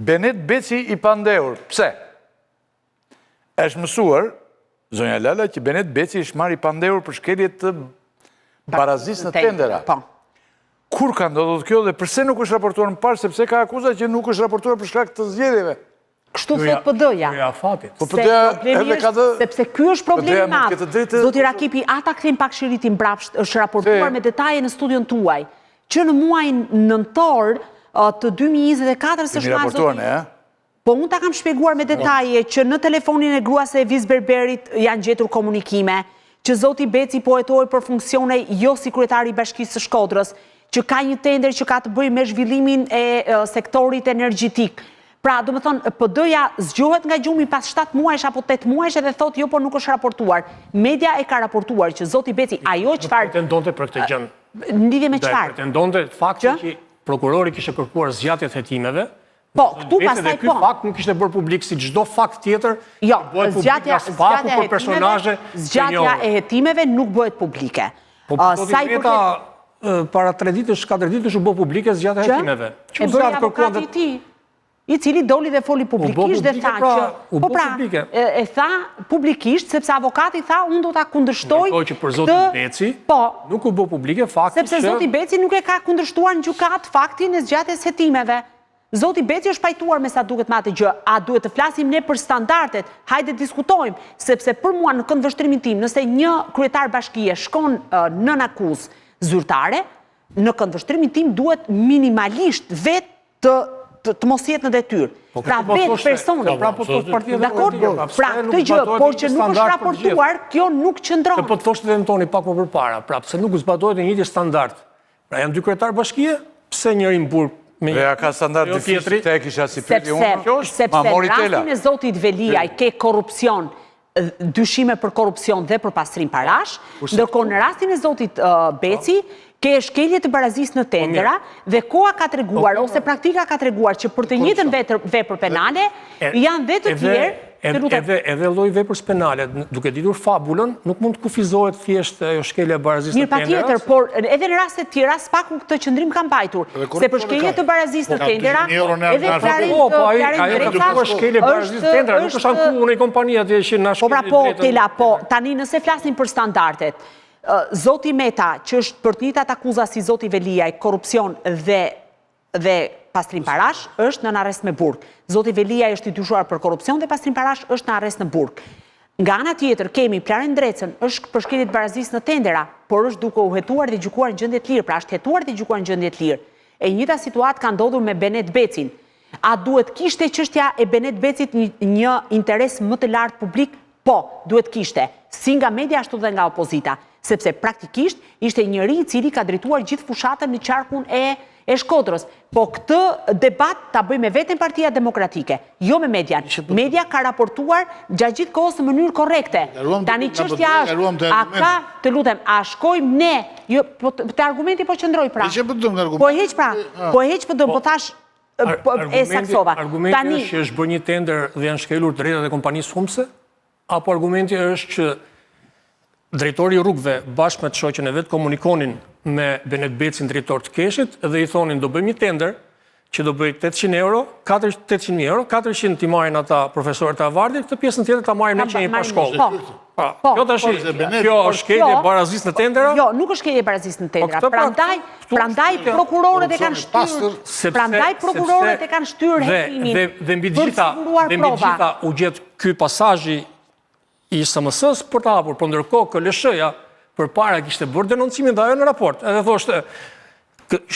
Benet Beci i pandehur. Pse? Është mësuar, zonja Lala, që Benet Beci është marrë i pandehur për shkeljet të barazis në tendera. Kur ka ndodhur kjo dhe përse nuk është raportuar më parë, sepse ka akuza që nuk është raportuar për shkak të zgjedhjeve? Kështu thot PD-ja. Sepse ky është problemi i madh. Zoti Rakipi, ata kthejnë pak shiritin mbrapsht, është raportuar me detaje në studion tuaj, që në muajin nëntor të 2024 s'është marrë zoti. Po unë ta kam shpjeguar me detaje që në telefonin e gruas e Evis Berberit janë gjetur komunikime, që zoti Beci po hetohet për funksione jo si kryetari i Bashkisë së Shkodrës, që ka një tender që ka të bëjë me zhvillimin e sektorit energjetik. Pra, do më thonë, PD-ja zgjohet nga gjumi pas 7 muajsh apo 8 muajsh edhe thot, jo, por nuk është raportuar. Media e ka raportuar që zoti Beci, ajo çfarë... Pretendonte për këtë gjë. Në lidhje me çfarë? Pretendonte fakti që prokurori kishte kërkuar zgjatje të hetimeve. Po, këtu pastaj po. Ky fakt nuk ishte bërë publik si çdo fakt tjetër. Jo, zgjatja e hetimeve nuk bëhet publike. Po, para 3 ditësh, 4 ditësh u bë publike zgjatja e hetimeve. E bëri avokati i tij, i cili doli dhe foli publikisht dhe tha që... Po pra, e tha publikisht, sepse avokati tha, unë do ta kundërshtoj... Ndërkohë që për zotin Beci, nuk u bë publike fakti që... Sepse zoti Beci nuk e ka kundërshtuar në gjykat faktin e zgjatjes hetimeve. Zoti Beci është pajtuar me sa duket me atë gjë, a duhet të flasim ne për standardet, hajde diskutojmë, sepse për mua në këndvështrimin tim, nëse një kryetar bashkie shkon nën akuzë zyrtare, në këndvështrimin tim duhet minimalisht vetë të mos jetë në detyrë. Pra vetë personë. Dakor? Pra këtë gjë, por që nuk është raportuar, kjo nuk qëndron. Po të thoshte edhe në toni pak më përpara, pra pse nuk zbatohet e njëjti standard. Pra janë 2 kryetar bashkie, pse njëri në burg Reja ka standard difícil të e kisha si pyetje unë, sepse rastin e zotit Veliaj ke korupcion, dyshime për korupcion dhe për pastrim parash, ndërkohë në rastin e zotit Beci, ke shkelje të barazisë në tendera dhe koha ka treguar, ose praktika ka treguar që për të njëjtën vepër penale, janë dhe të tjerë. Edhe lloji veprës penale, duke ditur fabulën, nuk mund të kufizohet thjesht shkelja e barazisë në tendera. Mirë, patjetër, por edhe në raste të tjera s'paku këtë qëndrim kam mbajtur, se për shkelje të barazisë në tendera, edhe ajo shkelje e barazisë në tendera, nuk është anku në kompania të që na shkelje drejtën. Po, Tela, po, tani nëse flasim për standardet, zoti Meta, që është për të njëjtat akuza si zoti Veliaj, korrupsion dhe pastrim parash, është në arrest me burg. Zoti Veliaj është i dyshuar për korrupsion dhe pastrim parash është në arrest në burg. Nga ana tjetër kemi Plaren Drecën, është për shkelje të barazisë në tendera, por është duke u hetuar dhe gjykuar në gjendje të lirë, pra është hetuar dhe gjykuar në gjendje të lirë. E njëjta situatë ka ndodhur me Benet Becin. A duhet kishte çështja e Benet Becit një interes më të lartë publik? Po, duhet kishte, si nga media ashtu dhe nga opozita, sepse praktikisht ishte njëri i cili ka drejtuar gjithë fushatën në qarkun e Shkodrës. Po këtë debat ta bëj me veten Partia Demokratike, jo me median. Media ka raportuar gjatë gjithë kohës në mënyrë korrekte. Tani çështja është, a ka, të lutem, a shkojmë ne, jo, te argumenti po qëndroj pra. Po heq pra, po heq po thash e saksova. Argumenti është që është bërë një tender dhe janë shkelur drejtat e kompanisë humse, apo argumenti është që drejtori i rrugëve bashkë me të shoqën e vet komunikonin me Benet Becin, drejtor të Keshit, dhe i thonin do bëjmë një tender që do bëj 800 euro, 800.000 euro, 400 t'i marrin ata profesorët e Avardit, këtë pjesën tjetër ta marrin ne që jemi pa shkollë. Kjo tash, kjo është shkelje barazisë në tendera? Jo, nuk është shkelje barazisë në tendera. Prandaj prokurorët e kanë shtyrë. Prandaj prokurorët e kanë shtyrë hetimin për të siguruar prova. Dhe mbi gjitha u gjet ky pasazhi i SMS-s për të hapur, por ndërkohë KLSH-ja përpara kishte bërë denoncimin dhe ajo në raport. Edhe thoshte,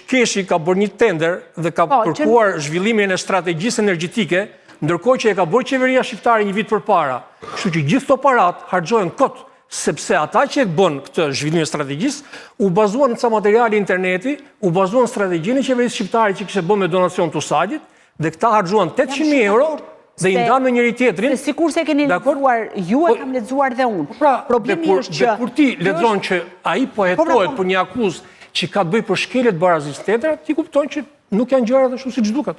Keshi ka bërë një tender dhe ka kërkuar zhvillimin e strategjisë energjetike, ndërkohë që e ka bërë qeveria shqiptare një vit përpara. Kështu që gjithë këto parat harxohen kot, sepse ata që e bën këtë zhvillim e strategjisë u bazuan në ca materiale interneti, u bazuan në strategjinë e qeverisë shqiptare që kishte bërë me donacion të USAID-it, dhe këta harxuan 800.000 euro dhe i ndanë me njëri tjetrin. Sikur se keni lexuar, ju e kam lexuar dhe unë. Problemi është që kur ti lexon që ai po hetohet për një akuzë që ka të bëjë për shkeljet barazisë tjetër, ti kupton që nuk janë gjërat ashtu siç duket.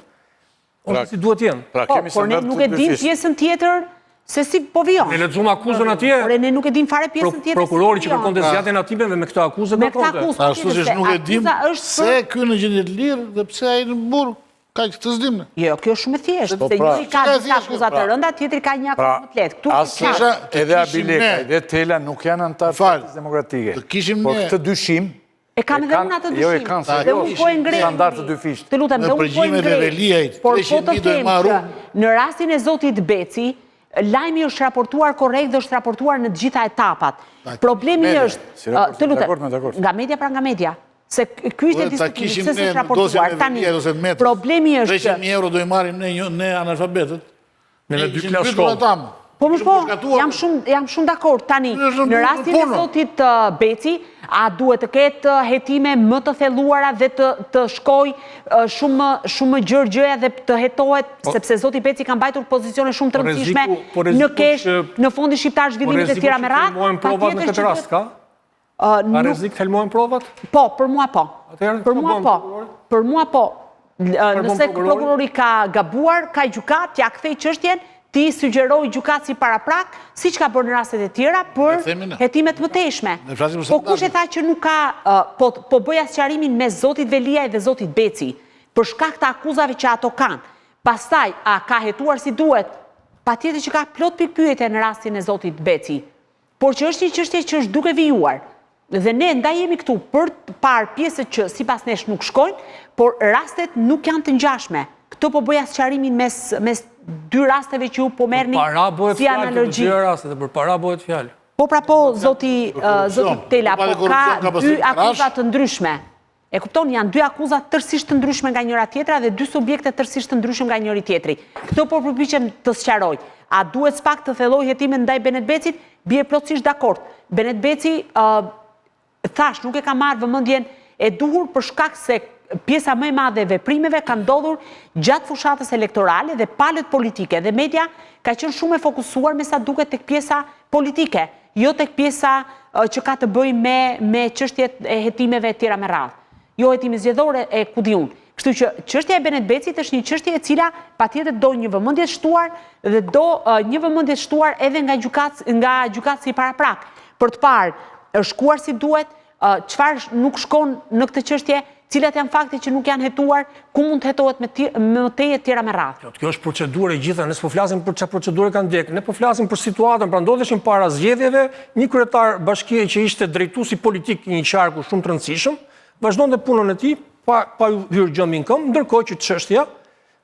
Ose si duhet jenë. Por ne nuk e dim pjesën tjetër se si po vijon. Ne lexuam akuzën atje. Por ne nuk e dim fare pjesën tjetër. Prokurori që kërkonte zgjatjen atyve me këtë akuzë Ashtu që nuk e dim pse ky në gjendje të lirë dhe pse ai në burg. Ka që të zdim në. Jo, kjo është shumë e thjeshtë, se njëri ka disa akuzat të rënda, tjetri ka një akuzat më të lehtë. Këtu Asë edhe Abileka, edhe Tela nuk janë antarë të Partisë Demokratike. Por këtë dyshim... E kanë edhe unë atë Jo, e dyshim. kanë Dhe unë po e ngrej. standart të dyfisht. Të lutem, dhe unë po e ngrej. Por po të them që në rastin e zotit Beci, lajmi është raportuar korrekt dhe është raportuar në të gjitha etapat. Problemi është, të lutem, nga media pra nga media. Se ky ishte diskutimi, se është raportuar. Tani, problemi është... 300.000 euro do i marim ne analfabetët. Në 2 klas shkollë. Po, jam shumë dakord. Tani, në rastin e zotit Beci, a duhet të ketë hetime më të thelluara dhe të shkoj shumë gjërgjëja dhe të hetohet, sepse zoti Beci ka mbajtur pozicione shumë të rëndësishme në kesh, në fondi shqiptar zhvillimit e tjera me radhë. Po rrezik të helmohen provat në këtë rast, ka? A rrezik të helmohen provat? Po, për mua po. Për mua po. Nëse prokurori ka gabuar, ka gjukat, ja kthej çështjen, ti sugjeroj gjukat si paraprak, si që ka bërë në rastet e tjera, për hetimet më teshme. Po kush e tha që nuk ka, po bëja sqarimin me zotit Veliaj dhe zotit Beci, për shkak të akuzave që ato kanë. Pastaj, a ka hetuar si duhet, patjetër që ka plot pikpyetje në rastin e zotit Beci, por që është një çështje që është duke vijuar. Dhe ne ndaj jemi këtu për parë pjesët që sipas nesh nuk shkojnë, por rastet nuk janë të ngjashme. Këto po bëja sqarimin mes dy rasteve që ju po merrni si analogji. Për para bëhet fjalë. Po pra po, zoti Tela, po ka dy akuzat të ndryshme. E kupton, janë dy akuzat tërësisht të ndryshme nga njëra tjetra dhe dy subjekte tërësisht të ndryshme nga njëri tjetri. Këto po përpiqem të sqaroj. A duhet pak të thelloj hetimin ndaj Benet Becit? Bie plotësisht dakord. Benet Beci thash, nuk e ka marrë vëmendjen e duhur për shkak se pjesa më e madhe e veprimeve ka ndodhur gjatë fushatës elektorale dhe palët politike dhe media ka qenë shumë e fokusuar me sa duket tek pjesa politike, jo tek pjesa që ka të bëjë me çështjet e hetimeve tjera me radhë. Jo hetime zgjedhore e kudiun. Kështu që çështja e Benet Becit është një çështje e cila patjetër do një vëmendje të shtuar dhe do një vëmendje të shtuar edhe nga gjykatësi paraprak. Për të parë, është shkuar si duhet, çfarë nuk shkon në këtë çështje, cilat janë fakte që nuk janë hetuar, ku mund të hetohet me teje tjera me radhë. Kjo është procedurë e gjitha, ne s'po flasim për çfarë procedure kanë ndjekë, ne po flasim për situatën, pra ndodheshin para zgjedhjeve, një kryetar bashkie që ishte drejtuesi politik i një qarku shumë të rëndësishëm, vazhdonte punën e tij pa hyrë gjëmbin këmbë, ndërkohë që çështja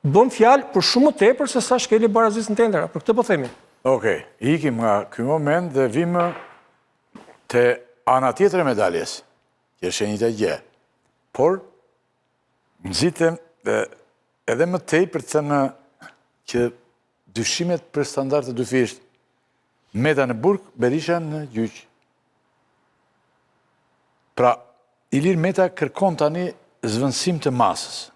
bën fjalë për shumë më tepër se sa shkeli barazisë në tendera. Për këtë po themi. Okej, ikim nga ky moment dhe vim te ana tjetër e medaljes, që është shenjtë e gjë. Por, nxitem edhe më tej për të thënë që dyshimet për standard të dyfisht, Meta në burg, Berisha në gjyq. Pra, Ilir Meta kërkon tani zvendësim të masës.